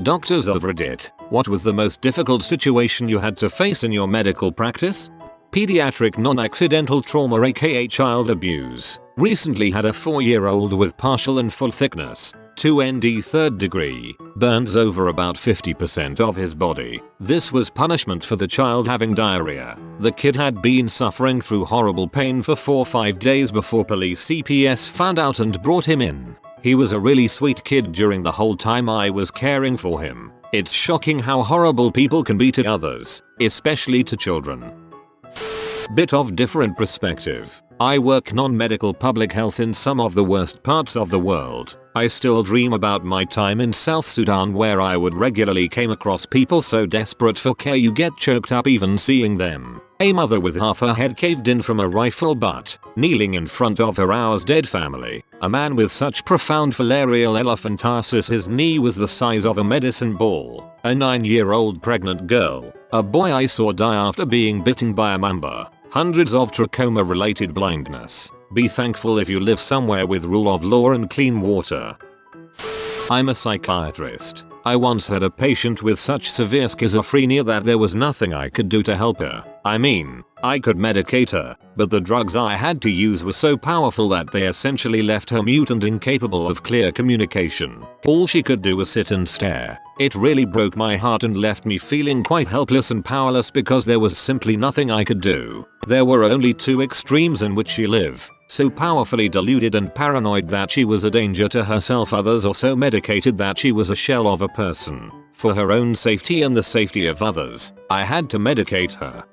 Doctors of Reddit, what was the most difficult situation you had to face in your medical practice? Pediatric non-accidental trauma aka child abuse. Recently had a 4-year-old with partial and full thickness, 2nd third degree, burns over about 50% of his body. This was punishment for the child having diarrhea. The kid had been suffering through horrible pain for 4-5 days before police CPS found out and brought him in. He was a really sweet kid during the whole time I was caring for him. It's shocking how horrible people can be to others, especially to children. Bit of different perspective. I work non-medical public health in some of the worst parts of the world. I still dream about my time in South Sudan where I would regularly came across people so desperate for care you get choked up even seeing them. A mother with half her head caved in from a rifle butt, kneeling in front of her hours dead family. A man with such profound filarial elephantiasis his knee was the size of a medicine ball. A 9-year-old pregnant girl. A boy I saw die after being bitten by a mamba. Hundreds of trachoma-related blindness. Be thankful if you live somewhere with rule of law and clean water. I'm a psychiatrist. I once had a patient with such severe schizophrenia that there was nothing I could do to help her. I mean, I could medicate her, but the drugs I had to use were so powerful that they essentially left her mute and incapable of clear communication. All she could do was sit and stare. It really broke my heart and left me feeling quite helpless and powerless because there was simply nothing I could do. There were only two extremes in which she lived. So powerfully deluded and paranoid that she was a danger to herself, others, or so medicated that she was a shell of a person. For her own safety and the safety of others, I had to medicate her.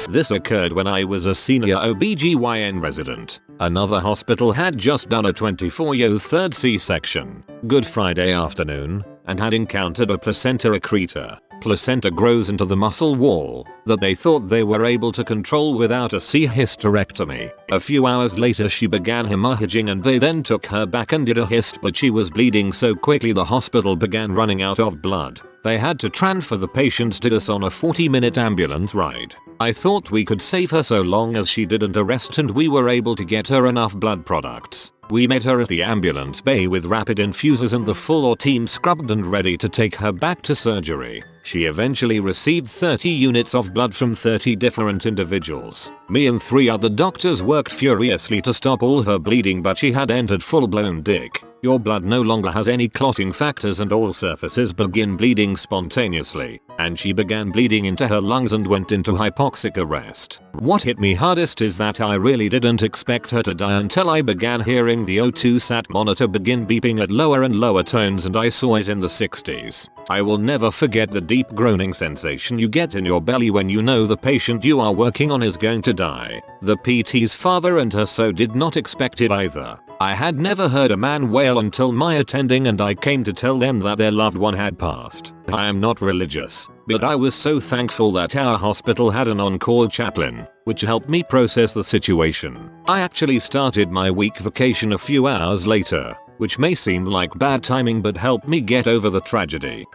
This occurred when I was a senior OBGYN resident. Another hospital had just done a 24-year third C-section, Good Friday afternoon, and had encountered a placenta accreta. Placenta grows into the muscle wall that they thought they were able to control without a C-hysterectomy. A few hours later she began hemorrhaging and they then took her back and did a hyst, but she was bleeding so quickly the hospital began running out of blood. They had to transfer the patient to us on a 40-minute ambulance ride. I thought we could save her so long as she didn't arrest and we were able to get her enough blood products. We met her at the ambulance bay with rapid infusers and the full team scrubbed and ready to take her back to surgery. She eventually received 30 units of blood from 30 different individuals. Me and 3 other doctors worked furiously to stop all her bleeding, but she had entered full-blown dick. Your blood no longer has any clotting factors and all surfaces begin bleeding spontaneously. And she began bleeding into her lungs and went into hypoxic arrest. What hit me hardest is that I really didn't expect her to die until I began hearing the O2 sat monitor begin beeping at lower and lower tones and I saw it in the 60s. I will never forget the deep groaning sensation you get in your belly when you know the patient you are working on is going to die. The PT's father and her so did not expect it either. I had never heard a man wail until my attending and I came to tell them that their loved one had passed. I am not religious, but I was so thankful that our hospital had an on-call chaplain, which helped me process the situation. I actually started my week vacation a few hours later, which may seem like bad timing but helped me get over the tragedy.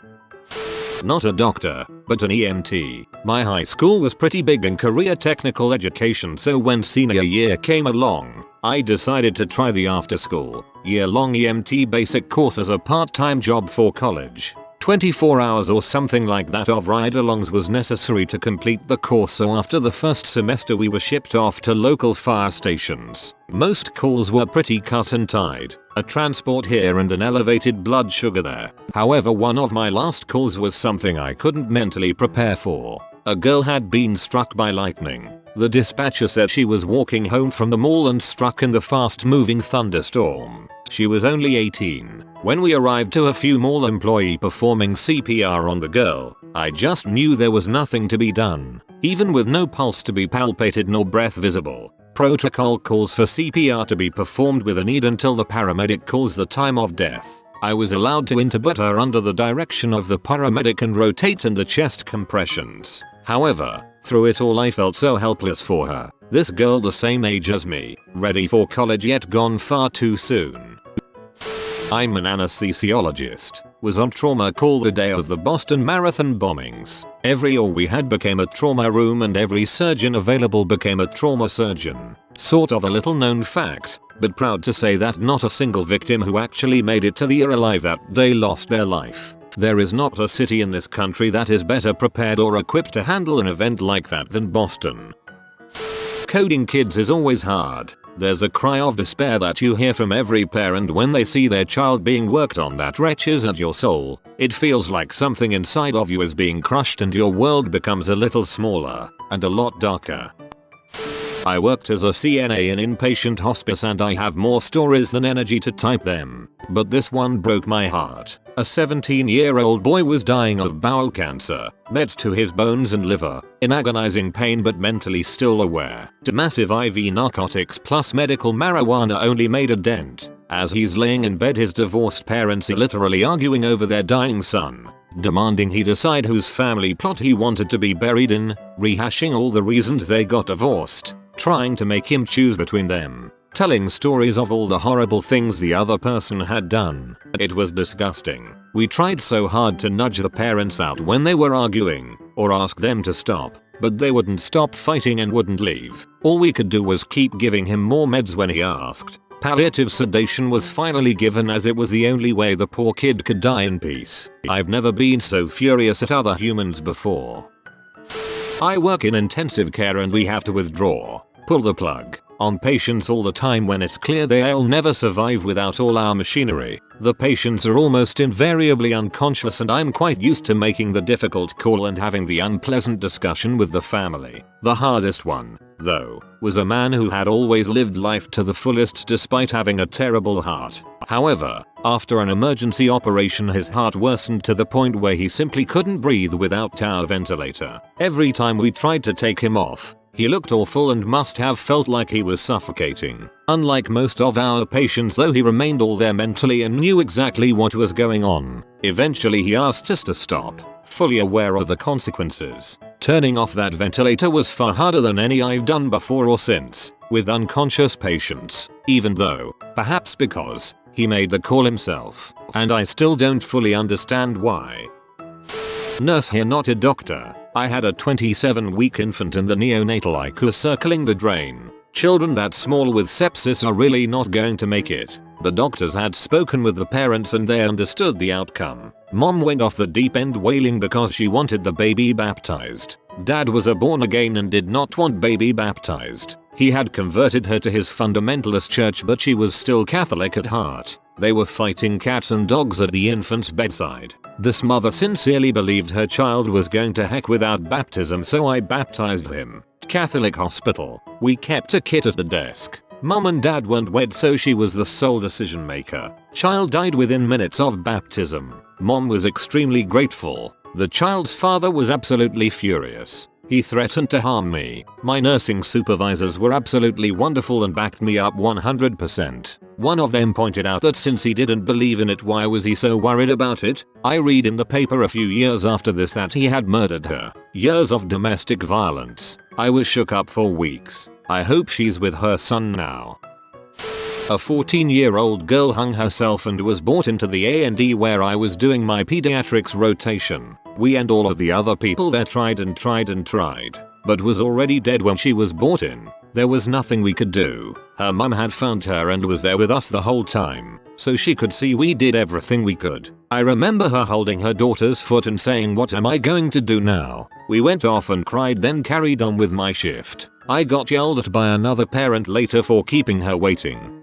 Not a doctor, but an EMT. My high school was pretty big in career technical education, so when senior year came along, I decided to try the after-school, year-long EMT basic course as a part-time job for college. 24 hours or something like that of ride-alongs was necessary to complete the course, so after the first semester we were shipped off to local fire stations. Most calls were pretty cut and tied, a transport here and an elevated blood sugar there. However, one of my last calls was something I couldn't mentally prepare for. A girl had been struck by lightning. The dispatcher said she was walking home from the mall and struck in the fast-moving thunderstorm. She was only 18. When we arrived to a few mall employee performing CPR on the girl, I just knew there was nothing to be done. Even with no pulse to be palpated nor breath visible, protocol calls for CPR to be performed with a need until the paramedic calls the time of death. I was allowed to intubate her under the direction of the paramedic and rotate in the chest compressions. However, through it all I felt so helpless for her. This girl the same age as me, ready for college yet gone far too soon. I'm an anesthesiologist. Was on trauma call the day of the Boston Marathon bombings. Every OR we had became a trauma room and every surgeon available became a trauma surgeon. Sort of a little known fact, but proud to say that not a single victim who actually made it to the ER alive that day lost their life. There is not a city in this country that is better prepared or equipped to handle an event like that than Boston. Coding kids is always hard. There's a cry of despair that you hear from every parent when they see their child being worked on that wrenches at your soul. It feels like something inside of you is being crushed and your world becomes a little smaller and a lot darker. I worked as a CNA in inpatient hospice and I have more stories than energy to type them. But this one broke my heart. A 17-year-old boy was dying of bowel cancer, met to his bones and liver, in agonizing pain but mentally still aware. Massive IV narcotics plus medical marijuana only made a dent. As he's laying in bed, his divorced parents are literally arguing over their dying son, demanding he decide whose family plot he wanted to be buried in, rehashing all the reasons they got divorced, trying to make him choose between them, telling stories of all the horrible things the other person had done. It was disgusting. We tried so hard to nudge the parents out when they were arguing, or ask them to stop, but they wouldn't stop fighting and wouldn't leave. All we could do was keep giving him more meds when he asked. Palliative sedation was finally given as it was the only way the poor kid could die in peace. I've never been so furious at other humans before. I work in intensive care and we have to pull the plug on patients all the time when it's clear they'll never survive without all our machinery. The patients are almost invariably unconscious and I'm quite used to making the difficult call and having the unpleasant discussion with the family. The hardest one, though, was a man who had always lived life to the fullest despite having a terrible heart. However, after an emergency operation his heart worsened to the point where he simply couldn't breathe without our ventilator. Every time we tried to take him off, he looked awful and must have felt like he was suffocating. Unlike most of our patients though, he remained all there mentally and knew exactly what was going on. Eventually he asked us to stop, fully aware of the consequences. Turning off that ventilator was far harder than any I've done before or since, with unconscious patients, even though, perhaps because, he made the call himself, and I still don't fully understand why. Nurse here, not a doctor. I had a 27-week infant in the neonatal ICU circling the drain. Children that small with sepsis are really not going to make it. The doctors had spoken with the parents and they understood the outcome. Mom went off the deep end wailing because she wanted the baby baptized. Dad was a born again and did not want baby baptized. He had converted her to his fundamentalist church but she was still Catholic at heart. They were fighting cats and dogs at the infant's bedside. This mother sincerely believed her child was going to heck without baptism, so I baptized him. Catholic hospital. We kept a kid at the desk. Mom and dad weren't wed so she was the sole decision maker. Child died within minutes of baptism. Mom was extremely grateful. The child's father was absolutely furious. He threatened to harm me. My nursing supervisors were absolutely wonderful and backed me up 100%. One of them pointed out that since he didn't believe in it, why was he so worried about it? I read in the paper a few years after this that he had murdered her. Years of domestic violence. I was shook up for weeks. I hope she's with her son now. A 14-year-old girl hung herself and was brought into the A&E where I was doing my pediatrics rotation. We and all of the other people there tried and tried and tried, but was already dead when she was brought in. There was nothing we could do. Her mum had found her and was there with us the whole time, so she could see we did everything we could. I remember her holding her daughter's foot and saying, "What am I going to do now?" We went off and cried, then carried on with my shift. I got yelled at by another parent later for keeping her waiting.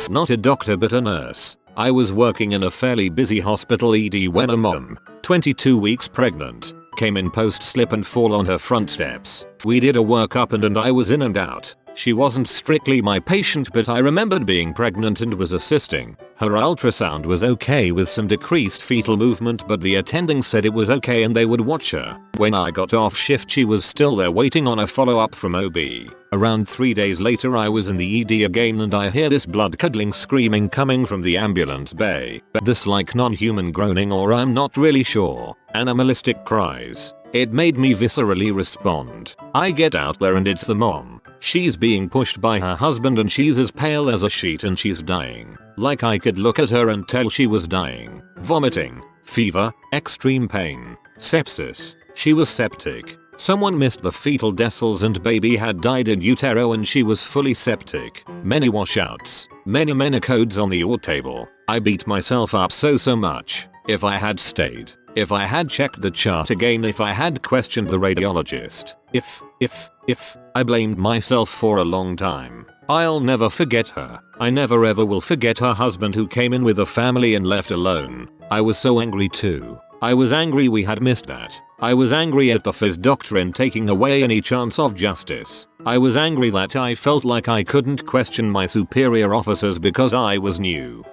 Not a doctor but a nurse. I was working in a fairly busy hospital ED when a mom, 22 weeks pregnant, came in post slip and fall on her front steps. We did a workup and I was in and out. She wasn't strictly my patient but I remembered being pregnant and was assisting. Her ultrasound was okay with some decreased fetal movement but the attending said it was okay and they would watch her. When I got off shift she was still there waiting on a follow-up from OB. Around 3 days later I was in the ED again and I hear this blood-curdling screaming coming from the ambulance bay. This like non-human groaning or I'm not really sure. Animalistic cries. It made me viscerally respond. I get out there and it's the mom. She's being pushed by her husband and she's as pale as a sheet and she's dying. Like I could look at her and tell she was dying. Vomiting, fever, extreme pain, sepsis. She was septic. Someone missed the fetal decils and baby had died in utero and she was fully septic. Many washouts. Many codes on the OR table. I beat myself up so much. If I had stayed. If I had checked the chart again, if I had questioned the radiologist. If I blamed myself for a long time. I'll never forget her. I never ever will forget her husband who came in with a family and left alone. I was so angry too. I was angry we had missed that. I was angry at the phys doctrine taking away any chance of justice. I was angry that I felt like I couldn't question my superior officers because I was new.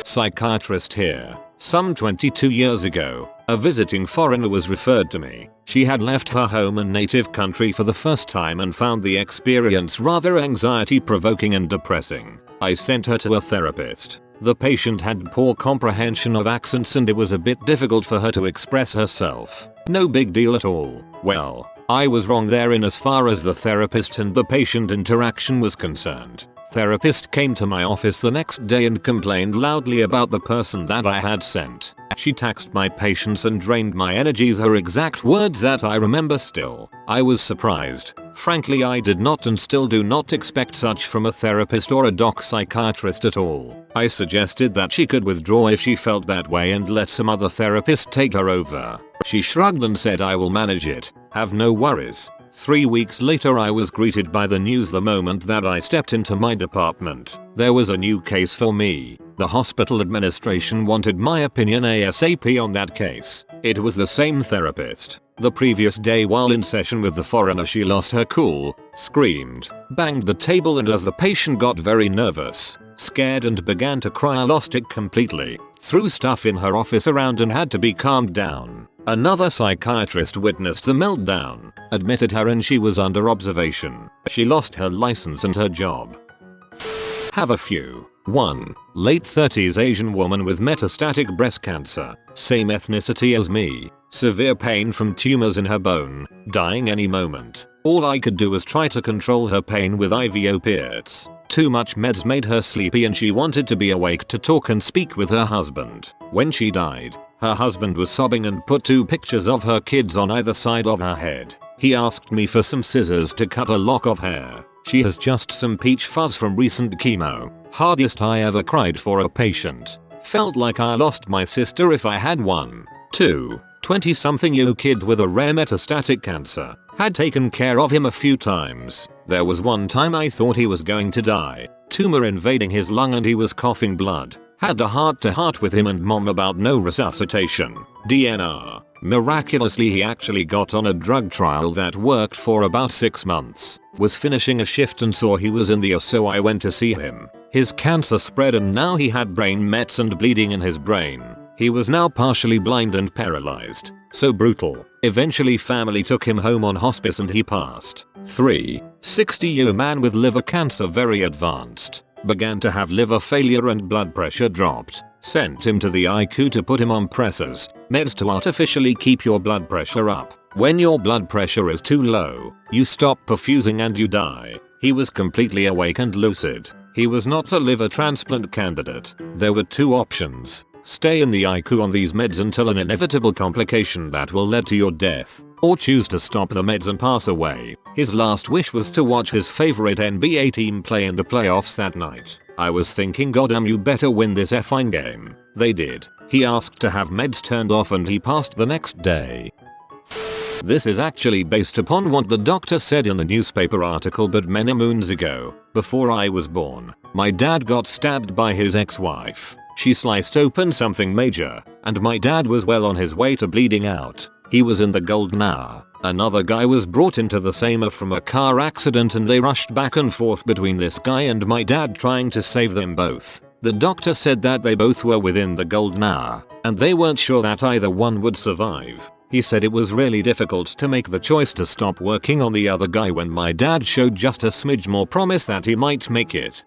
Psychiatrist here. Some 22 years ago, a visiting foreigner was referred to me. She had left her home and native country for the first time and found the experience rather anxiety-provoking and depressing. I sent her to a therapist. The patient had poor comprehension of accents and it was a bit difficult for her to express herself. No big deal at all. Well, I was wrong therein as far as the therapist and the patient interaction was concerned. Therapist came to my office the next day and complained loudly about the person that I had sent. She taxed my patience and drained my energies, her exact words that I remember still. I was surprised. Frankly, I did not and still do not expect such from a therapist or a doc psychiatrist at all. I suggested that she could withdraw if she felt that way and let some other therapist take her over. She shrugged and said, "I will manage it. Have no worries." 3 weeks later I was greeted by the news the moment that I stepped into my department. There was a new case for me. The hospital administration wanted my opinion ASAP on that case. It was the same therapist. The previous day while in session with the foreigner she lost her cool, screamed, banged the table, and as the patient got very nervous, scared and began to cry, I lost it completely. Threw stuff in her office around and had to be calmed down. Another psychiatrist witnessed the meltdown, admitted her and she was under observation. She lost her license and her job. Have a few. 1. Late 30s Asian woman with metastatic breast cancer. Same ethnicity as me. Severe pain from tumors in her bone. Dying any moment. All I could do was try to control her pain with IV opiates. Too much meds made her sleepy and she wanted to be awake to talk and speak with her husband. When she died, her husband was sobbing and put 2 pictures of her kids on either side of her head. He asked me for some scissors to cut a lock of hair. She has just some peach fuzz from recent chemo. Hardest I ever cried for a patient. Felt like I lost my sister if I had one. 2. 20-something-year kid with a rare metastatic cancer. Had taken care of him a few times. There was one time I thought he was going to die. Tumor invading his lung and he was coughing blood. Had a heart-to-heart with him and mom about no resuscitation. DNR. Miraculously he actually got on a drug trial that worked for about 6 months. Was finishing a shift and saw he was in the OR, so I went to see him. His cancer spread and now he had brain mets and bleeding in his brain. He was now partially blind and paralyzed. So brutal. Eventually family took him home on hospice and he passed. 3. 60-year man with liver cancer very advanced. Began to have liver failure and blood pressure dropped. Sent him to the ICU to put him on pressors, meds to artificially keep your blood pressure up. When your blood pressure is too low, you stop perfusing and you die. He was completely awake and lucid. He was not a liver transplant candidate. There were 2 options. Stay in the ICU on these meds until an inevitable complication that will lead to your death, or choose to stop the meds and pass away. His last wish was to watch his favorite NBA team play in the playoffs that night. I was thinking, goddamn, you better win this effing game. They did. He asked to have meds turned off and he passed the next day. This is actually based upon what the doctor said in the newspaper article, but many moons ago, before I was born, my dad got stabbed by his ex-wife. She sliced open something major, and my dad was well on his way to bleeding out. He was in the golden hour. Another guy was brought into the same OR from a car accident and they rushed back and forth between this guy and my dad trying to save them both. The doctor said that they both were within the golden hour, and they weren't sure that either one would survive. He said it was really difficult to make the choice to stop working on the other guy when my dad showed just a smidge more promise that he might make it.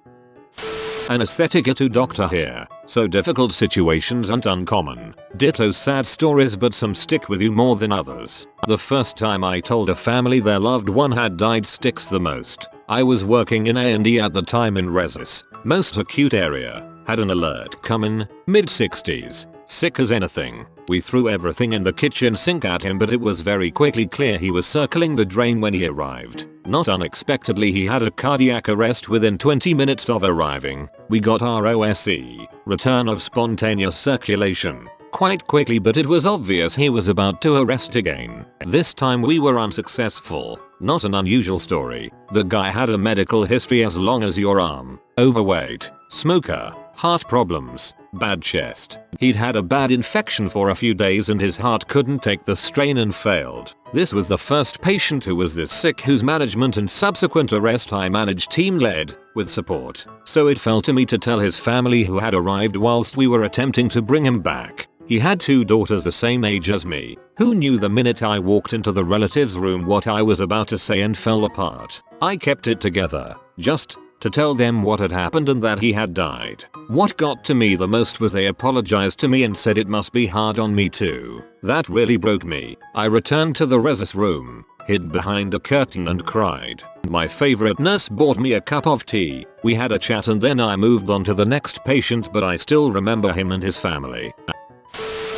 Anesthetic to doctor here. So difficult situations aren't uncommon. Ditto sad stories, but some stick with you more than others. The first time I told a family their loved one had died sticks the most. I was working in A&E at the time in Resis, most acute area. Had an alert come in, mid-60s. sick as anything. We threw everything in the kitchen sink at him, but it was very quickly clear he was circling the drain when he arrived. Not unexpectedly, he had a cardiac arrest within 20 minutes of arriving. We got ROSC, return of spontaneous circulation, quite quickly, but it was obvious he was about to arrest again. This time we were unsuccessful. Not an unusual story. The guy had a medical history as long as your arm. Overweight, smoker, heart problems, bad chest. He'd had a bad infection for a few days and his heart couldn't take the strain and failed. This was the first patient who was this sick whose management and subsequent arrest I managed team led, with support. So it fell to me to tell his family, who had arrived whilst we were attempting to bring him back. He had 2 daughters the same age as me, who knew the minute I walked into the relatives' room what I was about to say and fell apart. I kept it together, just to tell them what had happened and that he had died. What got to me the most was they apologized to me and said it must be hard on me too. That really broke me. I returned to the resus room, hid behind a curtain and cried. My favorite nurse bought me a cup of tea. We had a chat and then I moved on to the next patient, but I still remember him and his family.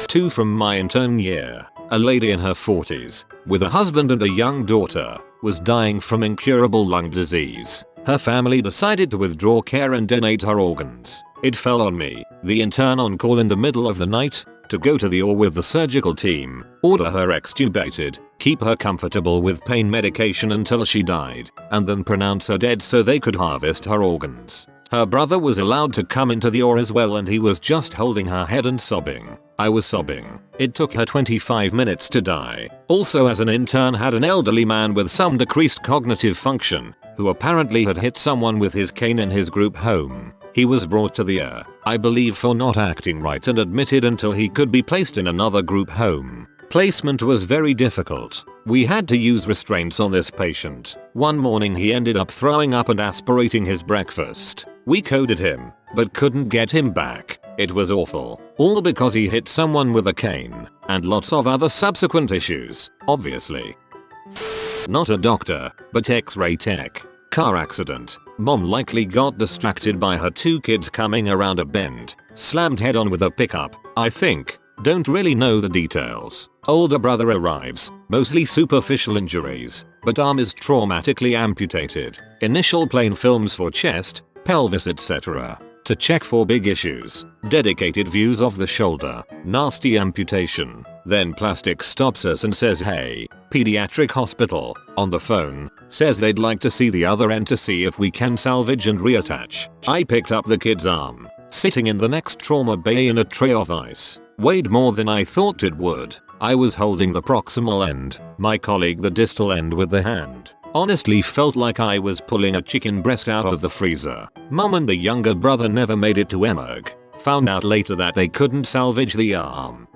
2 from my intern year. A lady in her 40s, with a husband and a young daughter, was dying from incurable lung disease. Her family decided to withdraw care and donate her organs. It fell on me, the intern on call in the middle of the night, to go to the OR with the surgical team, order her extubated, keep her comfortable with pain medication until she died, and then pronounce her dead so they could harvest her organs. Her brother was allowed to come into the OR as well, and he was just holding her head and sobbing. I was sobbing. It took her 25 minutes to die. Also, as an intern, had an elderly man with some decreased cognitive function, who apparently had hit someone with his cane in his group home. He was brought to the OR, I believe for not acting right, and admitted until he could be placed in another group home. Placement was very difficult. We had to use restraints on this patient. One morning he ended up throwing up and aspirating his breakfast. We coded him, but couldn't get him back. It was awful. All because he hit someone with a cane, and lots of other subsequent issues, obviously. Not a doctor, but X-ray tech. Car accident. Mom likely got distracted by her 2 kids coming around a bend. Slammed head on with a pickup, I think. Don't really know the details. Older brother arrives, mostly superficial injuries, but arm is traumatically amputated. Initial plain films for chest, pelvis, etc. to check for big issues. Dedicated views of the shoulder. Nasty amputation. Then plastic stops us and says, "Hey, Pediatric hospital," on the phone. Says they'd like to see the other end to see if we can salvage and reattach. I picked up the kid's arm, sitting in the next trauma bay in a tray of ice. Weighed more than I thought it would. I was holding the proximal end, my colleague the distal end with the hand. Honestly felt like I was pulling a chicken breast out of the freezer. Mom and the younger brother never made it to emerg. Found out later that they couldn't salvage the arm.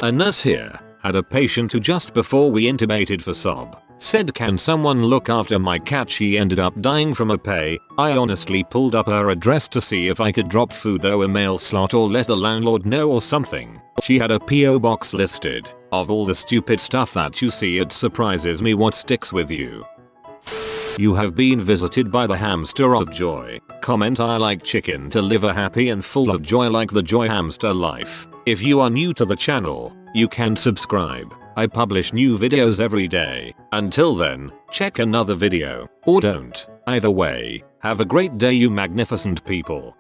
A nurse here had a patient who just before we intubated for sob, said, "Can someone look after my cat? She ended up dying from a pay." I honestly pulled up her address to see if I could drop food through a mail slot or let the landlord know or something. She had a PO box listed. Of all the stupid stuff that you see, it surprises me what sticks with you. You have been visited by the hamster of joy. Comment, I like chicken to live a happy and full of joy like the joy hamster life. If you are new to the channel, you can subscribe. I publish new videos every day. Until then, check another video, or don't. Either way, have a great day, you magnificent people.